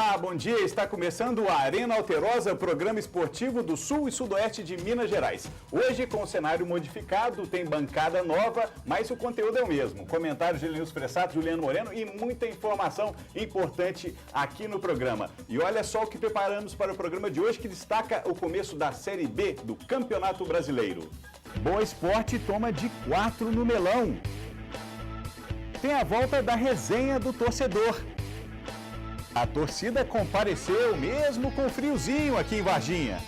Olá, bom dia. Está começando a Arena Alterosa, programa esportivo do Sul e Sudoeste de Minas Gerais. Hoje com o cenário modificado, tem bancada nova, mas o conteúdo é o mesmo. Comentários de Lenilson Fressato, Juliano Moreno e muita informação importante aqui no programa. E olha só o que preparamos para o programa de hoje, que destaca o começo da Série B do Campeonato Brasileiro. Boa Esporte toma de 4 no Melão. Tem a volta da resenha do torcedor. A torcida compareceu mesmo com friozinho aqui em Varginha.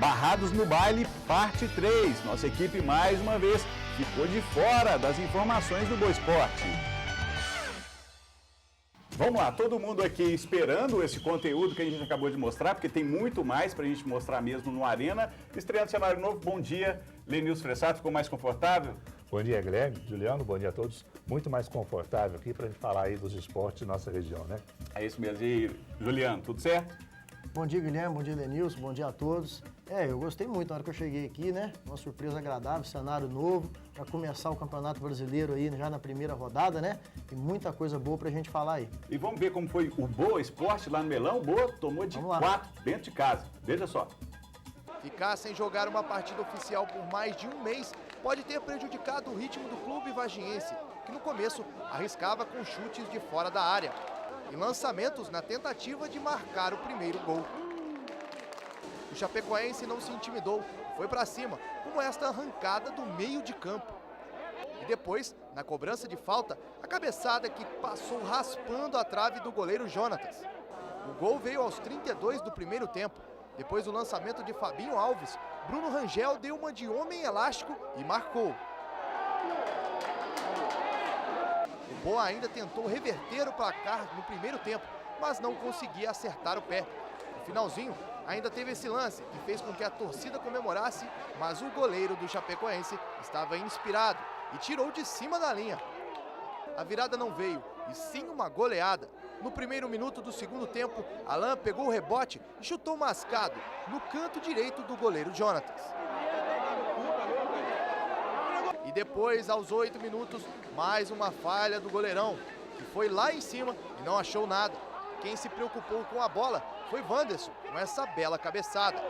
Barrados no baile, parte 3. Nossa equipe mais uma vez ficou de fora das informações do Boa Esporte. Vamos lá, todo mundo aqui esperando esse conteúdo que a gente acabou de mostrar, porque tem muito mais para a gente mostrar mesmo no Arena. Estreando cenário novo, bom dia, Lenilson Fressato, ficou mais confortável? Bom dia, Guilherme, Juliano, bom dia a todos. Muito mais confortável aqui para a gente falar aí dos esportes da nossa região, né? É isso mesmo. E Juliano, tudo certo? Bom dia, Guilherme, bom dia, Lenilson, bom dia a todos. Eu gostei muito na hora que eu cheguei aqui, né? Uma surpresa agradável, cenário novo, para começar o Campeonato Brasileiro aí já na primeira rodada, né? E muita coisa boa pra gente falar aí. E vamos ver como foi o Boa Esporte lá no Melão. O Boa tomou de 4 dentro de casa. Veja só. Ficar sem jogar uma partida oficial por mais de um mês pode ter prejudicado o ritmo do clube vargiense, que no começo arriscava com chutes de fora da área e lançamentos na tentativa de marcar o primeiro gol. O chapecoense não se intimidou, foi para cima, como esta arrancada do meio de campo. E depois, na cobrança de falta, a cabeçada que passou raspando a trave do goleiro Jonatas. O gol veio aos 32 do primeiro tempo. Depois do lançamento de Fabinho Alves, Bruno Rangel deu uma de homem elástico e marcou. O Boa ainda tentou reverter o placar no primeiro tempo, mas não conseguia acertar o pé. No finalzinho, ainda teve esse lance que fez com que a torcida comemorasse, mas o goleiro do Chapecoense estava inspirado e tirou de cima da linha. A virada não veio, e sim uma goleada. No primeiro minuto do segundo tempo, Alain pegou o rebote e chutou mascado no canto direito do goleiro Jonatas. E depois, aos 8 minutos, mais uma falha do goleirão, que foi lá em cima e não achou nada. Quem se preocupou com a bola foi Wanderson, com essa bela cabeçada.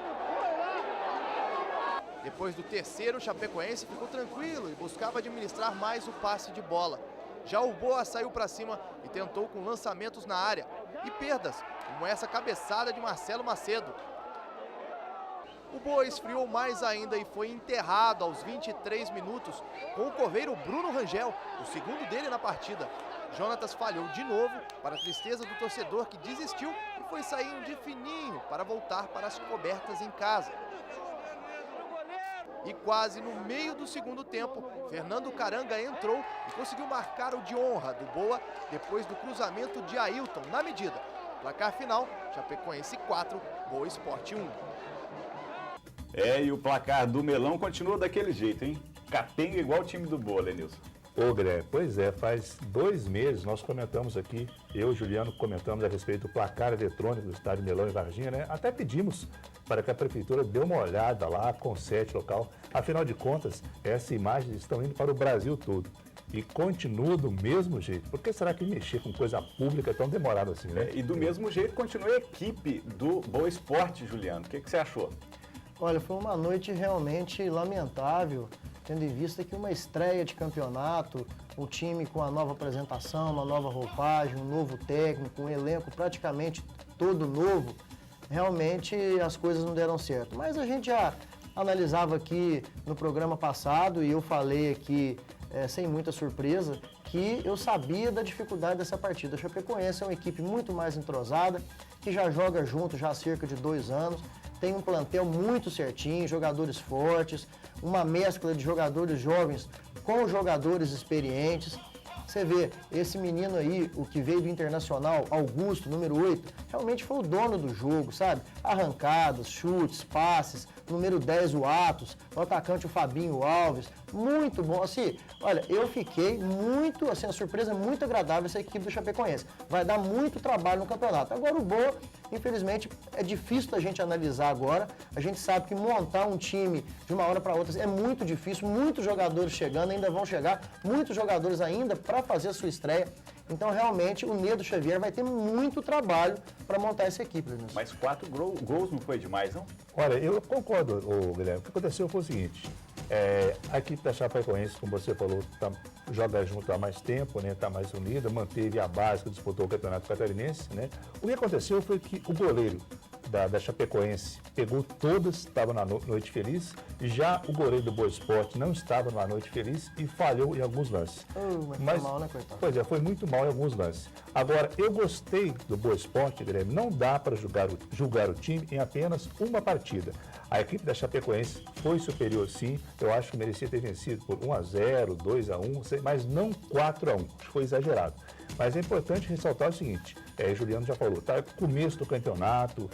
Depois do terceiro, o Chapecoense ficou tranquilo e buscava administrar mais o passe de bola. Já o Boa saiu para cima e tentou com lançamentos na área e perdas, como essa cabeçada de Marcelo Macedo. O Boa esfriou mais ainda e foi enterrado aos 23 minutos com o coveiro Bruno Rangel, o segundo dele na partida. Jonatas falhou de novo, para a tristeza do torcedor que desistiu e foi saindo de fininho para voltar para as cobertas em casa. E quase no meio do segundo tempo, Fernando Caranga entrou e conseguiu marcar o de honra do Boa depois do cruzamento de Ailton na medida. Placar final, Chapecoense 4, Boa Esporte 1. E o placar do Melão continua daquele jeito, hein? Capenga igual o time do Boa, Lenilson. Ô, Guilherme, pois é, faz 2 meses nós comentamos aqui, eu e o Juliano comentamos a respeito do placar eletrônico do estádio Melão em Varginha, né? Até pedimos para que a prefeitura dê uma olhada lá, conserte local. Afinal de contas, essas imagens estão indo para o Brasil todo. E continua do mesmo jeito. Por que será que mexer com coisa pública é tão demorado assim, né? E do mesmo jeito continua a equipe do Boa Esporte, Juliano. O que você achou? Olha, foi uma noite realmente lamentável, tendo em vista que uma estreia de campeonato, um time com a nova apresentação, uma nova roupagem, um novo técnico, um elenco praticamente todo novo, realmente as coisas não deram certo. Mas a gente já analisava aqui no programa passado e eu falei aqui, sem muita surpresa, que eu sabia da dificuldade dessa partida. A Chapecoense é uma equipe muito mais entrosada, que já joga junto já há cerca de 2 anos, tem um plantel muito certinho, jogadores fortes, uma mescla de jogadores jovens com jogadores experientes. Você vê, esse menino aí, o que veio do Internacional, Augusto, número 8, realmente foi o dono do jogo, sabe? Arrancadas, chutes, passes, número 10 o Atos, o atacante o Fabinho Alves, muito bom. Assim, olha, eu fiquei muito, assim, a surpresa é muito agradável essa equipe do Chapecoense. Vai dar muito trabalho no campeonato. Agora o Boa, infelizmente, é difícil da gente analisar agora. A gente sabe que montar um time de uma hora para outra é muito difícil, muitos jogadores chegando, ainda vão chegar, muitos jogadores ainda para fazer a sua estreia. Então, realmente, o Nedo Xavier vai ter muito trabalho para montar essa equipe, Lenilson. Mas 4 gols não foi demais, não? Olha, eu concordo, Guilherme. O que aconteceu foi o seguinte, a equipe da Chapecoense, como você falou, joga junto há mais tempo, né, está mais unida, manteve a base que disputou o Campeonato Catarinense, né? O que aconteceu foi que o goleiro da Chapecoense pegou todas, estava na noite feliz, e já o goleiro do Boa Esporte não estava na noite feliz e falhou em alguns lances. Mas foi mal, né, coitado? Pois é, foi muito mal em alguns lances. Agora, eu gostei do Boa Esporte, Guilherme, não dá para julgar o time em apenas uma partida. A equipe da Chapecoense foi superior, sim, eu acho que merecia ter vencido por 1-0, 2-1, mas não 4-1, acho que foi exagerado. Mas é importante ressaltar o seguinte, Juliano já falou, tá começo do campeonato,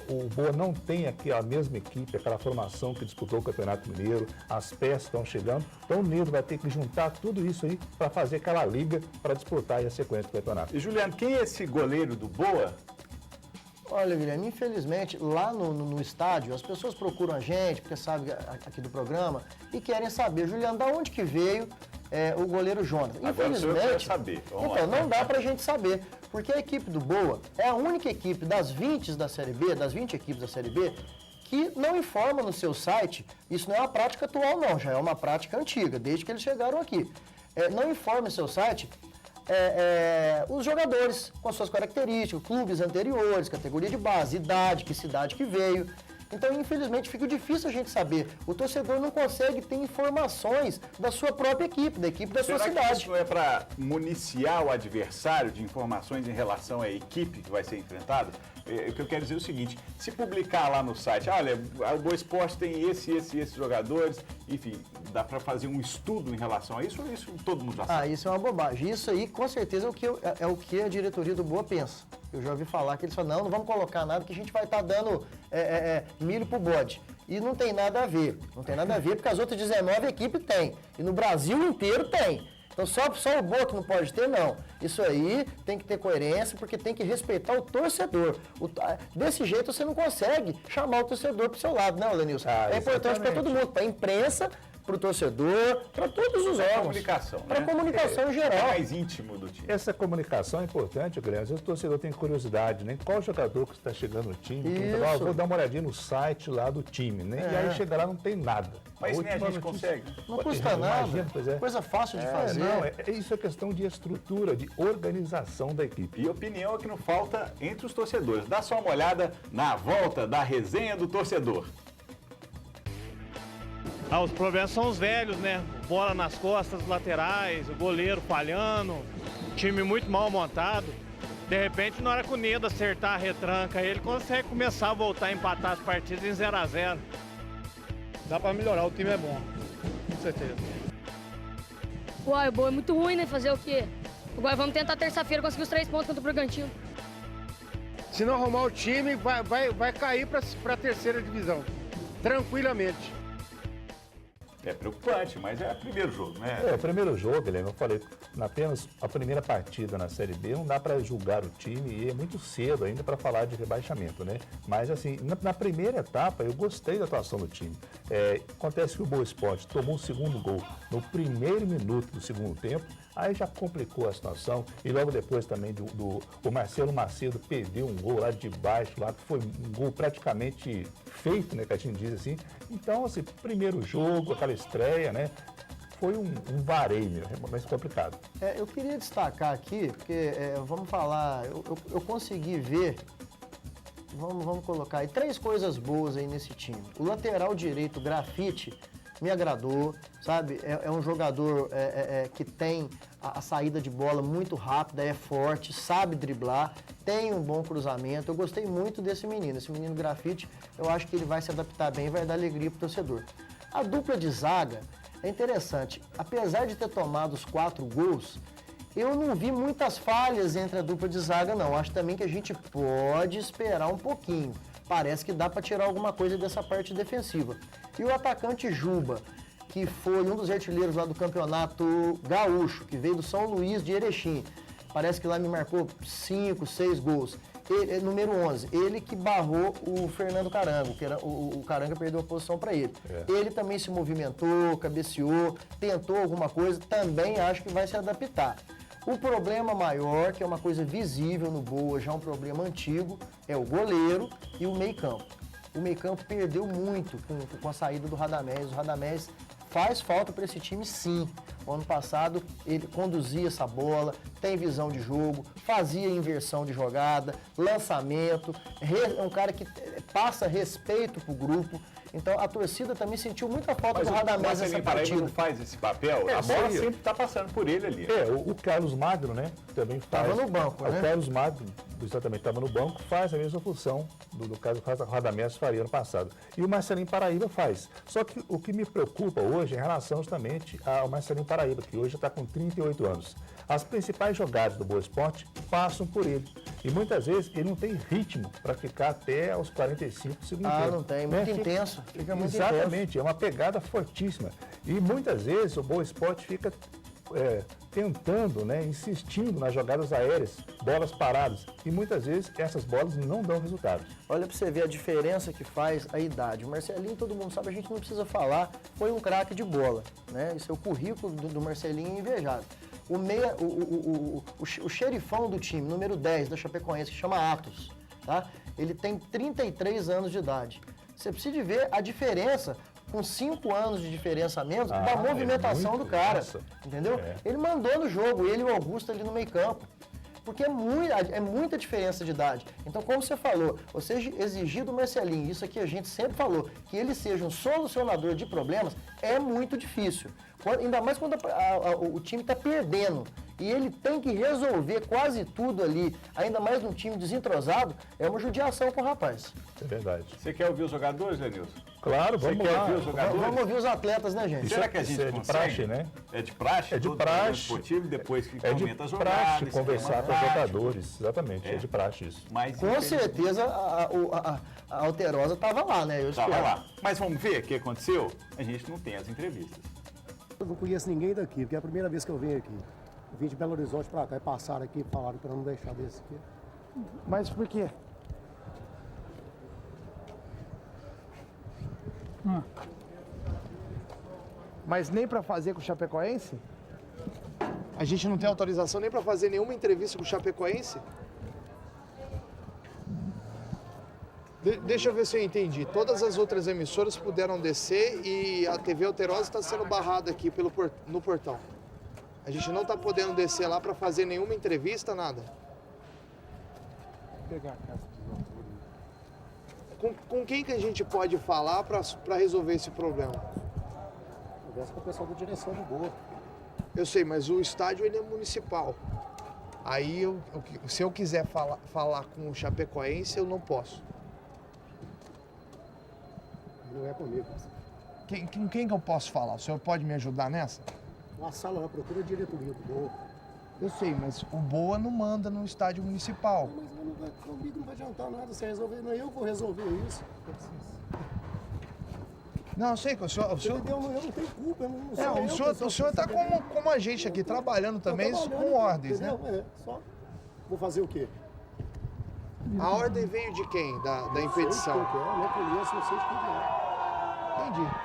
o Boa não tem aqui a mesma equipe, aquela formação que disputou o Campeonato Mineiro, as peças estão chegando, então o Nedo vai ter que juntar tudo isso aí para fazer aquela liga para disputar aí a sequência do campeonato. E Juliano, quem é esse goleiro do Boa? Olha, Guilherme, infelizmente, lá no estádio, as pessoas procuram a gente, porque sabe aqui do programa, e querem saber, Juliano, da onde que veio o goleiro Jonas? Agora o senhor quer saber. Então, não dá pra gente saber, porque a equipe do Boa é a única equipe das 20 da Série B, das 20 equipes da Série B, que não informa no seu site, isso não é uma prática atual não, já é uma prática antiga, desde que eles chegaram aqui. Não informa no seu site os jogadores com as suas características, clubes anteriores, categoria de base, idade, que cidade que veio. Então, infelizmente, fica difícil a gente saber. O torcedor não consegue ter informações da sua própria equipe, da equipe da sua cidade. Será que isso é para municiar o adversário de informações em relação à equipe que vai ser enfrentada? O que eu quero dizer é o seguinte, se publicar lá no site, olha, o Boa Esporte tem esses jogadores, enfim, dá para fazer um estudo em relação a isso ou isso todo mundo já sabe? Isso é uma bobagem. Isso aí, com certeza, é o que a diretoria do Boa pensa. Eu já ouvi falar que eles falam, não vamos colocar nada que a gente vai estar dando milho pro bode. E não tem nada a ver. Não tem nada a ver, porque as outras 19 equipes têm. E no Brasil inteiro tem. Então, só o Boa que não pode ter, não. Isso aí tem que ter coerência, porque tem que respeitar o torcedor. Desse jeito, você não consegue chamar o torcedor para o seu lado, não, Lenilson? É importante para todo mundo, para a imprensa, para o torcedor, para todos os órgãos. Comunicação, para a comunicação em geral. É mais íntimo do time. Essa comunicação é importante, Guilherme. Às vezes o torcedor tem curiosidade, né? Qual jogador que está chegando no time? Então, vou dar uma olhadinha no site lá do time, né? E aí chega lá não tem nada. Mas nem a gente consegue. Não custa nada. Imagina, pois é. Coisa fácil de fazer. Isso é questão de estrutura, de organização da equipe. E opinião é que não falta entre os torcedores. Dá só uma olhada na volta da resenha do torcedor. Os problemas são os velhos, né? Bola nas costas, laterais, o goleiro falhando, time muito mal montado. De repente, na hora que o Nedo acertar a retranca, ele consegue começar a voltar a empatar as partidas em 0-0. Dá pra melhorar, o time é bom, com certeza. Uai, o Boa é muito ruim, né? Fazer o quê? Agora vamos tentar terça-feira conseguir os 3 pontos contra o Bragantino. Se não arrumar o time, vai cair pra terceira divisão, tranquilamente. É preocupante, mas é o primeiro jogo, né? O primeiro jogo, Guilherme, eu falei, apenas a primeira partida na Série B, não dá para julgar o time e é muito cedo ainda para falar de rebaixamento, né? Mas, assim, na primeira etapa, eu gostei da atuação do time. Acontece que o Boa Esporte tomou o segundo gol no primeiro minuto do segundo tempo, aí já complicou a situação e logo depois também o Marcelo Macedo perdeu um gol lá de baixo, lá que foi um gol praticamente feito, né, que a gente diz assim. Então, assim, primeiro jogo, aquela estreia, né, foi um vareio, mais complicado. Eu queria destacar aqui, porque vamos falar, eu consegui ver, vamos colocar aí 3 coisas boas aí nesse time. O lateral direito, Grafite, me agradou, sabe? É um jogador que tem a saída de bola muito rápida, é forte, sabe driblar, tem um bom cruzamento. Eu gostei muito desse menino. Esse menino Grafite, eu acho que ele vai se adaptar bem, vai dar alegria pro torcedor. A dupla de zaga é interessante. Apesar de ter tomado os 4 gols, eu não vi muitas falhas entre a dupla de zaga, não. Acho também que a gente pode esperar um pouquinho. Parece que dá para tirar alguma coisa dessa parte defensiva. E o atacante Juba, que foi um dos artilheiros lá do campeonato gaúcho, que veio do São Luís de Erechim. Parece que lá me marcou 5, 6 gols. Ele, número 11, ele que barrou o Fernando Carango, que era, o Caranga perdeu a posição para ele. Ele também se movimentou, cabeceou, tentou alguma coisa, também acho que vai se adaptar. O problema maior, que é uma coisa visível no Boa, já um problema antigo, é o goleiro e o meio-campo. O meio-campo perdeu muito com a saída do Radamés. O Radamés faz falta para esse time, sim. O ano passado ele conduzia essa bola, tem visão de jogo, fazia inversão de jogada, lançamento, é um cara que passa respeito pro grupo. Então a torcida também sentiu muita falta do Radamés nessa partida. Não faz esse papel, a bola sempre está passando por ele ali. O Carlos Magno, né, também faz. Estava no banco, né? O Carlos Magno, exatamente, estava no banco, faz a mesma função do caso que o Radamés faria ano passado. E o Marcelinho Paraíba faz. Só que o que me preocupa hoje é em relação justamente ao Marcelinho Paraíba, que hoje está com 38 anos. As principais jogadas do Boa Esporte passam por ele. E muitas vezes ele não tem ritmo para ficar até os 45 segundos. Não tem, muito intenso. Fica muito exatamente, intenso. é uma pegada fortíssima. E muitas vezes o Boa Esporte fica tentando, né, insistindo nas jogadas aéreas, bolas paradas. E muitas vezes essas bolas não dão resultado. Olha para você ver a diferença que faz a idade. O Marcelinho, todo mundo sabe, a gente não precisa falar, foi um craque de bola, né? Isso é o currículo do Marcelinho invejável. O xerifão do time, número 10 da Chapecoense, que chama Atos, tá? Ele tem 33 anos de idade. Você precisa de ver a diferença, com 5 anos de diferença a menos, da movimentação do cara, entendeu? Ele mandou no jogo, ele e o Augusto ali no meio campo. Porque é muita diferença de idade. Então, como você falou, você exigir do Marcelinho, isso aqui a gente sempre falou, que ele seja um solucionador de problemas, é muito difícil. Ainda mais quando o time está perdendo e ele tem que resolver quase tudo ali, ainda mais num time desentrosado, é uma judiação com o rapaz. É verdade. Você quer ouvir os jogadores, Lenilson? Claro, vamos Você quer lá. ouvir os jogadores? Vamos ouvir os atletas, né, gente? Será que a gente é de praxe, né? É de praxe? É de Todo praxe. esportivo, depois que É de comenta as praxe jogadas, conversar com os tático. jogadores, exatamente, é de praxe isso. Mas, Com certeza a Alterosa estava lá, né? Eu Tava espero. lá. Mas vamos ver o que aconteceu? A gente não tem as entrevistas. Eu não conheço ninguém daqui, porque é a primeira vez que eu venho aqui. Eu vim de Belo Horizonte pra cá e passaram aqui e falaram para não deixar desse aqui. Mas por quê? Mas nem para fazer com o Chapecoense? A gente não tem autorização nem para fazer nenhuma entrevista com o Chapecoense? Deixa eu ver se eu entendi. Todas as outras emissoras puderam descer e a TV Alterosa está sendo barrada aqui no portão. A gente não está podendo descer lá para fazer nenhuma entrevista, nada. Vou pegar a casa. Com quem que a gente pode falar para resolver esse problema? Conversa com o pessoal da direção do Boa. Eu sei, mas o estádio ele é municipal. Aí, se eu quiser falar com o Chapecoense, eu não posso. Não é comigo. Com quem que eu posso falar? O senhor pode me ajudar nessa? Na sala lá, procura a diretoria do Boa. Eu sei, mas o Boa não manda no estádio municipal. Mas comigo não vai adiantar nada você resolver, não é eu que vou resolver isso. Não, eu sei que o senhor... Eu não tenho culpa, eu não sei. O senhor está como a gente aqui, trabalhando também com ordens, né? Só vou fazer o quê? A ordem veio de quem? Da impedição? Não sei de quem que é, não conheço, não sei de quem que é. Entendi.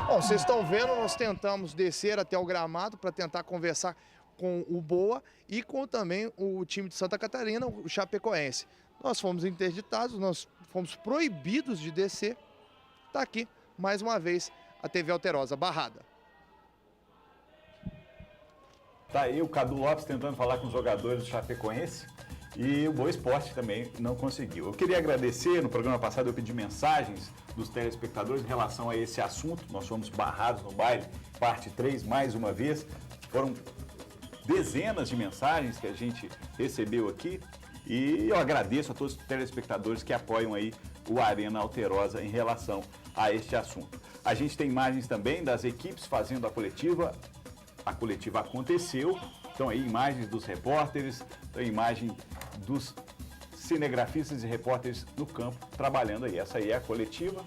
Bom, vocês estão vendo, nós tentamos descer até o gramado para tentar conversar com o Boa e com também o time de Santa Catarina, o Chapecoense. Nós fomos interditados, nós fomos proibidos de descer. Está aqui, mais uma vez, a TV Alterosa barrada. Tá aí o Cadu Lopes tentando falar com os jogadores do Chapecoense e o Boa Esporte também não conseguiu. Eu queria agradecer, no programa passado eu pedi mensagens dos telespectadores em relação a esse assunto. Nós fomos barrados no baile, parte 3, mais uma vez. Foram dezenas de mensagens que a gente recebeu aqui e eu agradeço a todos os telespectadores que apoiam aí o Arena Alterosa em relação a este assunto. A gente tem imagens também das equipes fazendo a coletiva aconteceu, então aí imagens dos repórteres, tem imagem dos cinegrafistas e repórteres no campo trabalhando aí. Essa aí é a coletiva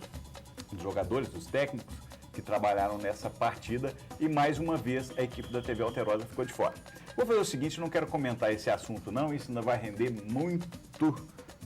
dos jogadores, dos técnicos que trabalharam nessa partida e mais uma vez a equipe da TV Alterosa ficou de fora. Vou fazer o seguinte, não quero comentar esse assunto não, isso ainda vai render muito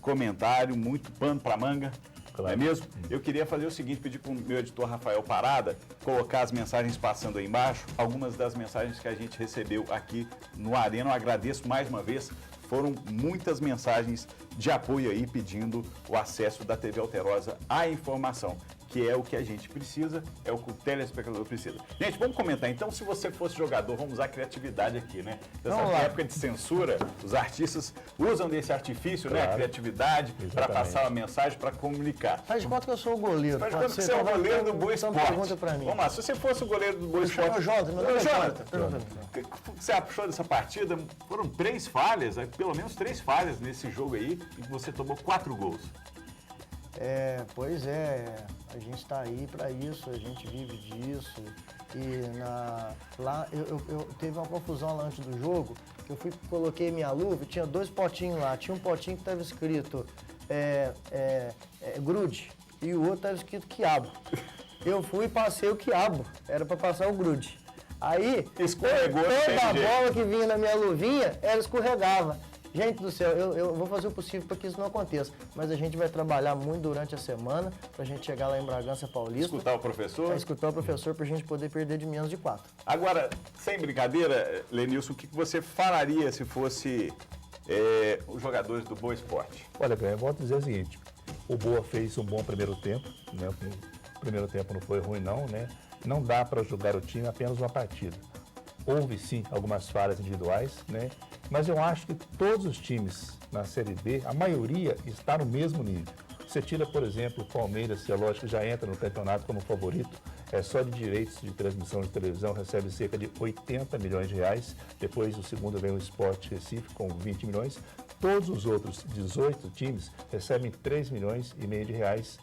comentário, muito pano para manga. não é mesmo? Eu queria fazer o seguinte, pedir para o meu editor Rafael Parada colocar as mensagens passando aí embaixo, algumas das mensagens que a gente recebeu aqui no Arena. Eu agradeço mais uma vez, foram muitas mensagens de apoio aí pedindo o acesso da TV Alterosa à informação, que é o que a gente precisa, é o que o telespectador precisa. Gente, vamos comentar então, se você fosse jogador, vamos usar a criatividade aqui, né? Nessa época de censura, os artistas usam desse artifício, né? A criatividade, para passar a mensagem, para comunicar. Faz de conta que eu sou o goleiro. Faz de conta que você é o goleiro do Boa Esporte. Pergunta pra mim. Vamos lá, se você fosse o goleiro do Boa Esporte... Jonathan. O que você achou dessa partida? Foram 3 falhas, pelo menos 3 falhas nesse jogo aí, em que você tomou 4 gols. Pois é, a gente está aí para isso, a gente vive disso. E lá eu teve uma confusão lá antes do jogo, que eu coloquei minha luva, tinha 2 potinhos lá, tinha um potinho que estava escrito grude e o outro estava escrito quiabo. Eu fui e passei o quiabo, era para passar o grude. Aí, escorregou, toda a bola que vinha na minha luvinha, ela escorregava. Gente do céu, eu vou fazer o possível para que isso não aconteça, mas a gente vai trabalhar muito durante a semana para a gente chegar lá em Bragança Paulista. Escutar o professor? Escutar o professor para a gente poder perder de menos de 4. Agora, sem brincadeira, Lenilson, o que você falaria se fosse os jogadores do Boa Esporte? Olha, eu vou dizer o seguinte, o Boa fez um bom primeiro tempo, né? O primeiro tempo não foi ruim não, né? Não dá para jogar o time apenas uma partida. Houve sim algumas falhas individuais, né? Mas eu acho que todos os times na Série B, a maioria está no mesmo nível. Você tira, por exemplo, o Palmeiras, que é lógico que já entra no campeonato como favorito, só de direitos de transmissão de televisão recebe cerca de 80 milhões de reais. Depois o segundo vem o Sport Recife com 20 milhões. Todos os outros 18 times recebem 3 milhões e meio de reais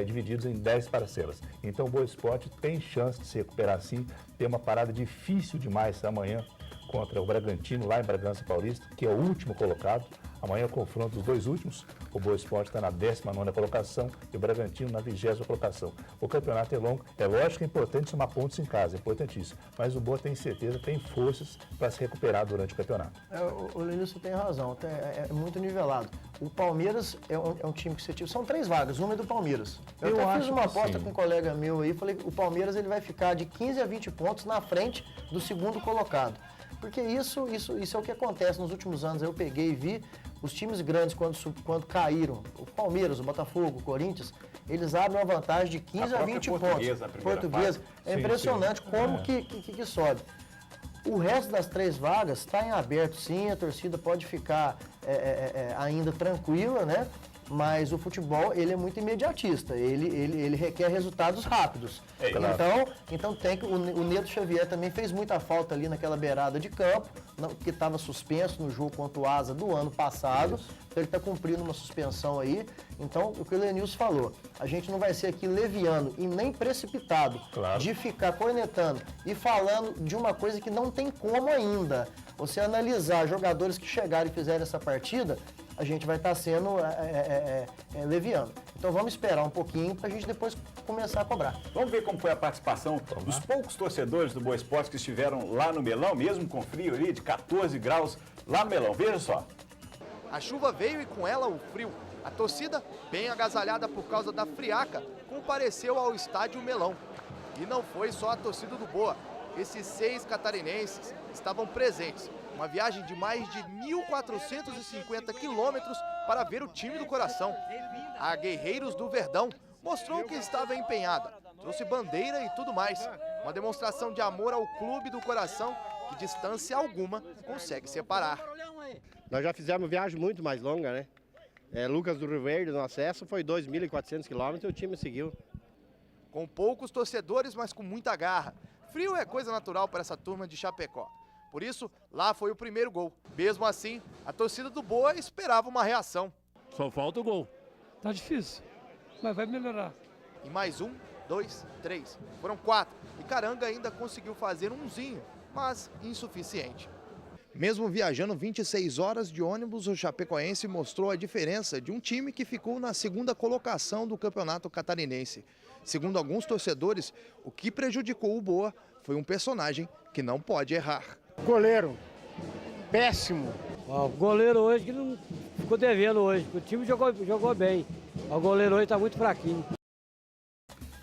divididos em 10 parcelas. Então o Boa Esporte tem chance de se recuperar sim, ter uma parada difícil demais amanhã contra o Bragantino, lá em Bragança Paulista, que é o último colocado. Amanhã é o confronto dos 2 últimos. O Boa Esporte está na 19ª colocação e o Bragantino na 20ª colocação. O campeonato é longo, é lógico que é importante somar pontos em casa, é importantíssimo. Mas o Boa tem certeza, tem forças para se recuperar durante o campeonato. O Lenilson tem razão, é muito nivelado. O Palmeiras é um time que você tira, são 3 vagas, uma é do Palmeiras. Eu até fiz uma aposta com um colega meu aí, falei que o Palmeiras ele vai ficar de 15 a 20 pontos na frente do segundo colocado. Porque isso é o que acontece nos últimos anos. Eu peguei e vi os times grandes, quando caíram, o Palmeiras, o Botafogo, o Corinthians, eles abrem uma vantagem de 15 a 20 pontos. Portuguesa. É impressionante como que sobe. O resto das 3 vagas está em aberto, sim, a torcida pode ficar ainda tranquila, né? Mas o futebol, ele é muito imediatista, ele requer resultados rápidos. Claro. Então tem que, o Neto Xavier também fez muita falta ali naquela beirada de campo, que estava suspenso no jogo contra o Asa do ano passado. Então ele está cumprindo uma suspensão aí. Então, o que o Lenilson falou, a gente não vai ser aqui leviano e nem precipitado de ficar cornetando e falando de uma coisa que não tem como ainda. Você analisar jogadores que chegaram e fizeram essa partida, a gente vai estar sendo leviano. Então vamos esperar um pouquinho para a gente depois começar a cobrar. Vamos ver como foi a participação dos poucos torcedores do Boa Esporte que estiveram lá no Melão, mesmo com frio ali de 14 graus lá no Melão. Veja só. A chuva veio e com ela o frio. A torcida, bem agasalhada por causa da friaca, compareceu ao estádio Melão. E não foi só a torcida do Boa. Esses 6 catarinenses estavam presentes. Uma viagem de mais de 1.450 quilômetros para ver o time do coração. A Guerreiros do Verdão mostrou que estava empenhada. Trouxe bandeira e tudo mais. Uma demonstração de amor ao clube do coração que distância alguma consegue separar. Nós já fizemos viagem muito mais longa, né? Lucas do Rio Verde, no acesso, foi 2.400 quilômetros e o time seguiu. Com poucos torcedores, mas com muita garra. Frio é coisa natural para essa turma de Chapecó. Por isso, lá foi o primeiro gol. Mesmo assim, a torcida do Boa esperava uma reação. Só falta o gol. Tá difícil, mas vai melhorar. E mais 1, 2, 3. Foram 4. E Caranga ainda conseguiu fazer umzinho, mas insuficiente. Mesmo viajando 26 horas de ônibus, o chapecoense mostrou a diferença de um time que ficou na 2ª colocação do campeonato catarinense. Segundo alguns torcedores, o que prejudicou o Boa foi um personagem que não pode errar. Goleiro, péssimo. O goleiro hoje que não ficou devendo hoje, o time jogou bem. O goleiro hoje tá muito fraquinho.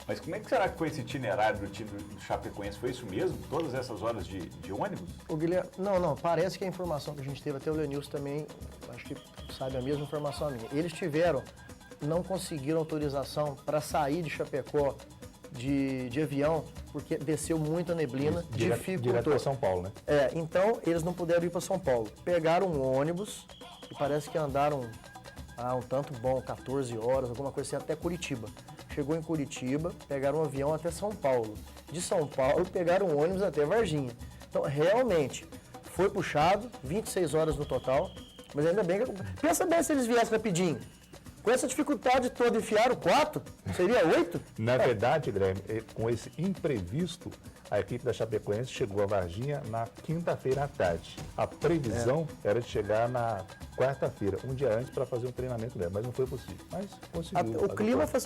Mas como é que será que foi esse itinerário do time do Chapecoense? Foi isso mesmo? Todas essas horas de ônibus? O Guilherme, não, parece que a informação que a gente teve, até o Lenilson também, acho que sabe a mesma informação minha. Eles não conseguiram autorização para sair de Chapecó de avião, porque desceu muita neblina, dificultou. Direto para São Paulo, né? Então eles não puderam ir para São Paulo. Pegaram um ônibus e parece que andaram um tanto bom, 14 horas, alguma coisa assim, até Curitiba. Chegou em Curitiba, pegaram um avião até São Paulo. De São Paulo, pegaram um ônibus até Varginha. Então, realmente, foi puxado, 26 horas no total, mas ainda bem que... Pensa bem se eles viessem rapidinho. Com essa dificuldade toda, enfiaram 4? Seria 8? Na verdade, Guilherme, com esse imprevisto, a equipe da Chapecoense chegou a Varginha na quinta-feira à tarde. A previsão era de chegar na quarta-feira, um dia antes, para fazer um treinamento dela, mas não foi possível. Mas conseguiu.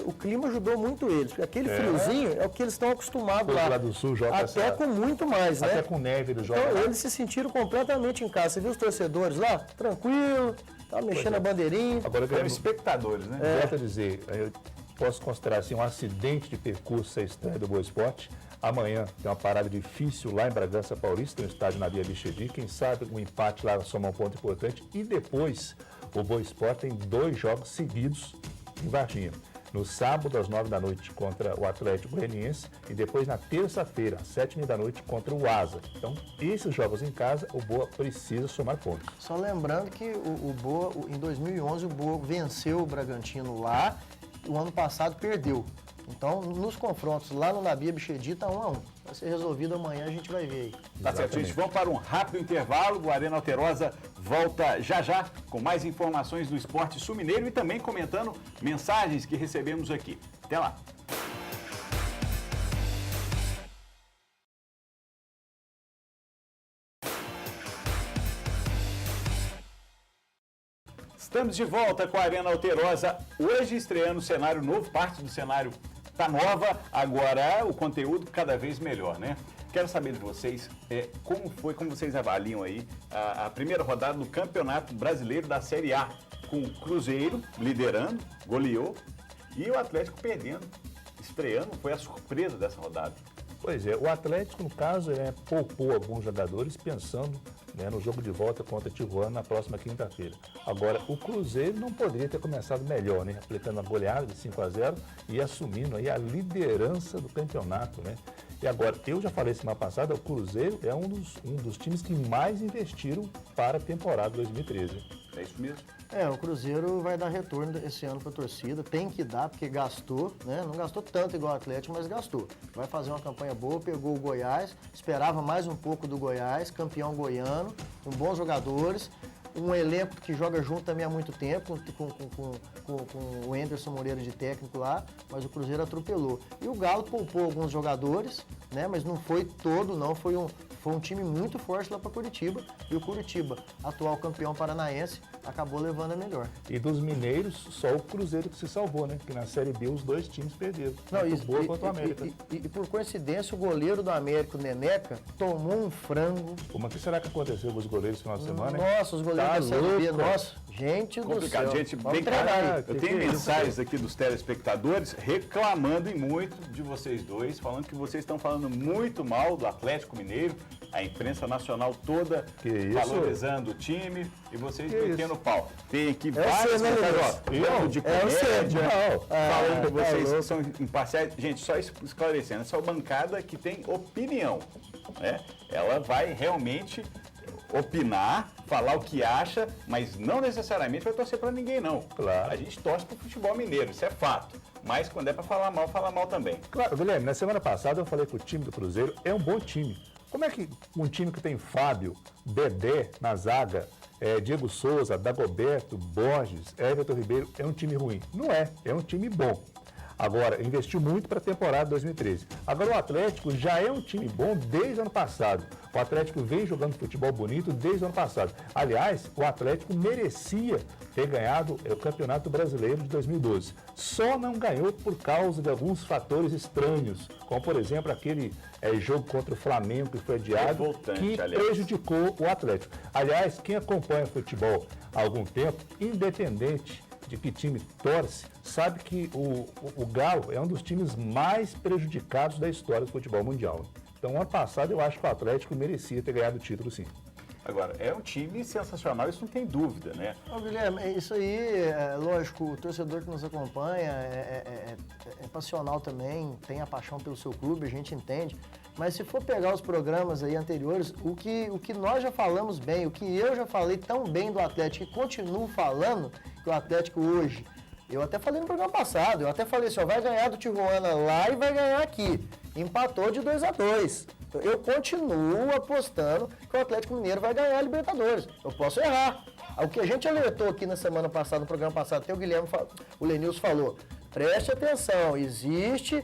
O clima ajudou muito eles, porque aquele friozinho é o que eles estão acostumados lá. Lá do Sul, até com muito mais, né? Até com neve do jogo. Então, eles se sentiram completamente em casa. Você viu os torcedores lá? Tranquilo. Tá mexendo a bandeirinha. Agora, Foram espectadores, né? Volto a dizer, eu posso considerar assim, um acidente de percurso a estreia do Boa Esporte. Amanhã tem uma parada difícil lá em Bragança Paulista, no estádio na Via Bichedi. Quem sabe um empate lá soma um ponto importante. E depois, o Boa Esporte tem 2 jogos seguidos em Varginha. No sábado, às 9 da noite, contra o Atlético Goianiense. E depois, na terça-feira, às 7h da noite, contra o Asa. Então, esses jogos em casa, o Boa precisa somar pontos. Só lembrando que o Boa, em 2011, o Boa venceu o Bragantino lá. O ano passado perdeu. Então, nos confrontos lá no Nabia Bichedi, está 1-1. Vai ser resolvido amanhã, a gente vai ver aí. Tá certo, gente. Vamos para um rápido intervalo. O Arena Alterosa volta já com mais informações do esporte sul-mineiro e também comentando mensagens que recebemos aqui. Até lá. Estamos de volta com a Arena Alterosa, hoje estreando o cenário novo, parte do cenário tá nova, agora o conteúdo cada vez melhor, né? Quero saber de vocês como vocês avaliam aí a primeira rodada do Campeonato Brasileiro da Série A, com o Cruzeiro liderando, goleou, e o Atlético perdendo, estreando, foi a surpresa dessa rodada. Pois é, o Atlético, no caso, poupou alguns jogadores pensando no jogo de volta contra Tijuana na próxima quinta-feira. Agora, o Cruzeiro não poderia ter começado melhor, né? Aplicando a goleada de 5-0 e assumindo aí a liderança do campeonato, né? E agora, eu já falei semana passada, o Cruzeiro é um dos times que mais investiram para a temporada 2013. É isso mesmo? O Cruzeiro vai dar retorno esse ano para a torcida, tem que dar, porque gastou, né? Não gastou tanto igual o Atlético, mas gastou. Vai fazer uma campanha boa, pegou o Goiás, esperava mais um pouco do Goiás, campeão goiano, com bons jogadores, um elenco que joga junto também há muito tempo, com o Anderson Moreira de técnico lá, mas o Cruzeiro atropelou. E o Galo poupou alguns jogadores, né? Mas não foi todo, não, foi um time muito forte lá para Curitiba, e o Curitiba, atual campeão paranaense, acabou levando a melhor. E dos mineiros, só o Cruzeiro que se salvou, né? Porque na Série B os 2 times perderam. Não, isso, Boa quanto o América. E por coincidência, o goleiro do América, o Neneca, tomou um frango. Como que será que aconteceu com os goleiros no final de semana? Nossa, os goleiros da Série B, nossa, gente do complicado, céu. gente, bem claro. Eu tenho mensagens aqui dos telespectadores reclamando e muito de vocês dois, falando que vocês estão falando muito mal do Atlético Mineiro, a imprensa nacional toda valorizando o time e vocês metendo o pau. Tem aqui vários comentários de comédia, falando que vocês são imparciais. Gente, só esclarecendo, essa é uma bancada que tem opinião, né? Ela vai realmente opinar, falar o que acha, mas não necessariamente vai torcer para ninguém, não. Claro. A gente torce para o futebol mineiro, isso é fato. Mas quando é para falar mal também. Claro, Guilherme, na semana passada eu falei que o time do Cruzeiro é um bom time. Como é que um time que tem Fábio, Dedé na zaga, Diego Souza, Dagoberto, Borges, Everton Ribeiro, é um time ruim? Não é um time bom. Agora, investiu muito para a temporada 2013. Agora, o Atlético já é um time bom desde o ano passado. O Atlético vem jogando futebol bonito desde o ano passado. Aliás, o Atlético merecia ter ganhado o Campeonato Brasileiro de 2012. Só não ganhou por causa de alguns fatores estranhos, como, por exemplo, aquele jogo contra o Flamengo que foi adiado, que prejudicou o Atlético. Aliás, quem acompanha futebol há algum tempo, independente de que time torce, sabe que o Galo é um dos times mais prejudicados da história do futebol mundial. Então, ano passado, eu acho que o Atlético merecia ter ganhado o título, sim. Agora, é um time sensacional, isso não tem dúvida, né? Ô, Guilherme, isso aí, lógico, o torcedor que nos acompanha é passional também, tem a paixão pelo seu clube, a gente entende. Mas se for pegar os programas aí anteriores, o que nós já falamos bem, o que eu já falei tão bem do Atlético e continuo falando que o Atlético hoje, eu até falei no programa passado, eu até falei assim, ó, vai ganhar do Tijuana lá e vai ganhar aqui. Empatou de 2-2. Eu continuo apostando que o Atlético Mineiro vai ganhar a Libertadores. Eu posso errar. O que a gente alertou aqui na semana passada, no programa passado, até o Lenilson falou, preste atenção, existe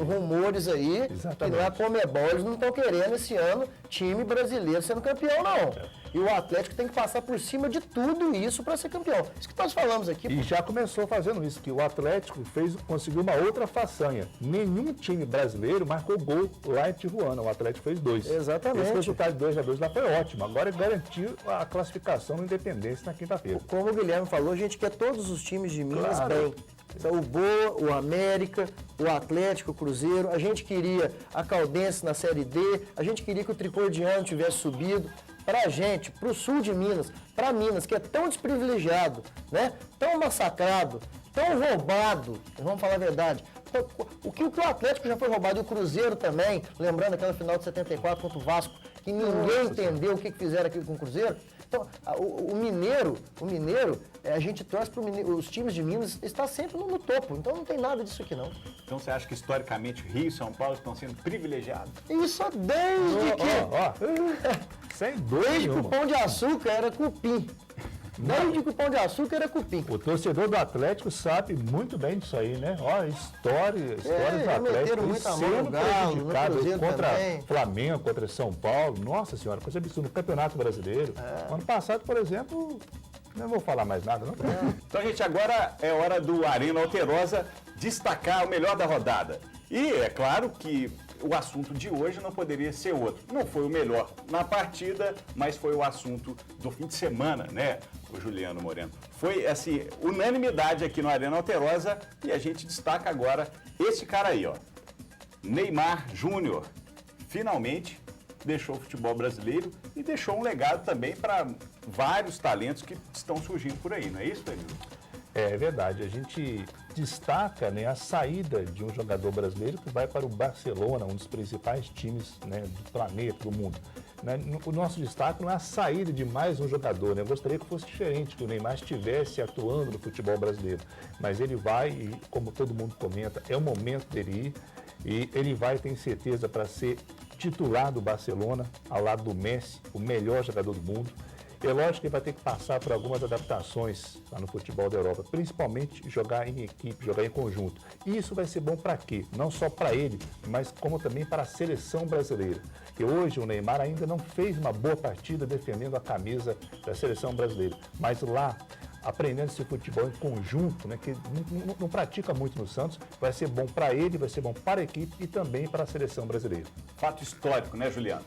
rumores aí, que não é a Comebol, eles não estão querendo esse ano time brasileiro sendo campeão, não. E o Atlético tem que passar por cima de tudo isso para ser campeão. Isso que nós falamos aqui. E já começou fazendo isso, que o Atlético conseguiu uma outra façanha. Nenhum time brasileiro marcou gol lá em Tijuana, o Atlético fez 2. Exatamente. Esse resultado de 2-2 lá foi ótimo. Agora garantiu a classificação no Independência na quinta-feira. Como o Guilherme falou, a gente quer todos os times de Minas bem. O Boa, o América, o Atlético, o Cruzeiro, a gente queria a Caldense na Série D, a gente queria que o Tricordiano tivesse subido. Pra gente, pro sul de Minas, pra Minas, que é tão desprivilegiado, né? Tão massacrado, tão roubado, vamos falar a verdade. O que o Atlético já foi roubado, e o Cruzeiro também, lembrando aquela final de 74 contra o Vasco, que ninguém entendeu o que fizeram aquilo com o Cruzeiro. Então, o Mineiro, a gente torce para os times de Minas está sempre no topo. Então não tem nada disso aqui, não. Então você acha que historicamente Rio e São Paulo estão sendo privilegiados? Isso desde que... Sem dúvida desde que o nenhuma. Pão de Açúcar era cupim. Desde que o Pão de Açúcar era cupim. O torcedor do Atlético sabe muito bem disso aí, né? Ó, história do Atlético muita mão no sendo Galo, no prejudicado Cruzeiro contra também. Flamengo, contra São Paulo. Nossa Senhora, coisa absurda. No Campeonato Brasileiro. Ano passado, por exemplo, não vou falar mais nada, não. Então, gente, agora é hora do Arena Alterosa destacar o melhor da rodada. E é claro que o assunto de hoje não poderia ser outro. Não foi o melhor na partida, mas foi o assunto do fim de semana, né, o Juliano Moreno? Foi, assim, unanimidade aqui no Arena Alterosa e a gente destaca agora esse cara aí, ó. Neymar Júnior. Finalmente deixou o futebol brasileiro e deixou um legado também para vários talentos que estão surgindo por aí, não é isso, Danilo? É verdade, a gente destaca, né, a saída de um jogador brasileiro que vai para o Barcelona, um dos principais times, né, do planeta, do mundo. Né? O nosso destaque não é a saída de mais um jogador, né? Eu gostaria que fosse diferente, que o Neymar estivesse atuando no futebol brasileiro. Mas ele vai, e como todo mundo comenta, é o momento dele ir, e ele vai, tem certeza, para ser titular do Barcelona, ao lado do Messi, o melhor jogador do mundo. É lógico que ele vai ter que passar por algumas adaptações lá no futebol da Europa, principalmente jogar em equipe, jogar em conjunto. E isso vai ser bom para quê? Não só para ele, mas como também para a seleção brasileira. Que hoje o Neymar ainda não fez uma boa partida defendendo a camisa da seleção brasileira, mas lá, aprendendo esse futebol em conjunto, né, que não pratica muito no Santos, vai ser bom para ele, vai ser bom para a equipe e também para a seleção brasileira. Fato histórico, né, Juliano?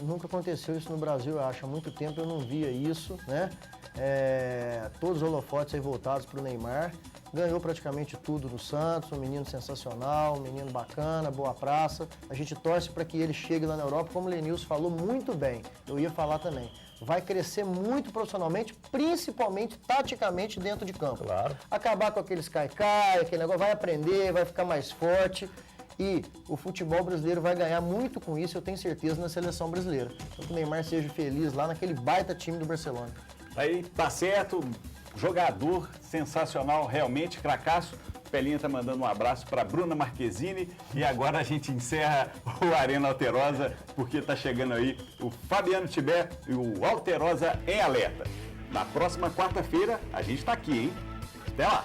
Nunca aconteceu isso no Brasil, eu acho. Há muito tempo eu não via isso, né? Todos os holofotes aí voltados para o Neymar. Ganhou praticamente tudo no Santos, um menino sensacional, um menino bacana, boa praça. A gente torce para que ele chegue lá na Europa, como o Lenilson falou muito bem. Eu ia falar também. Vai crescer muito profissionalmente, principalmente taticamente dentro de campo. Claro. Acabar com aqueles cai-cai, aquele negócio, vai aprender, vai ficar mais forte. E o futebol brasileiro vai ganhar muito com isso, eu tenho certeza, na seleção brasileira. Então que o Neymar seja feliz lá naquele baita time do Barcelona. Aí, tá certo, jogador sensacional, realmente, cracaço. Pelinha tá mandando um abraço para Bruna Marquezine e agora a gente encerra o Arena Alterosa porque tá chegando aí o Fabiano Tibé e o Alterosa em Alerta. Na próxima quarta-feira a gente tá aqui, hein? Até lá!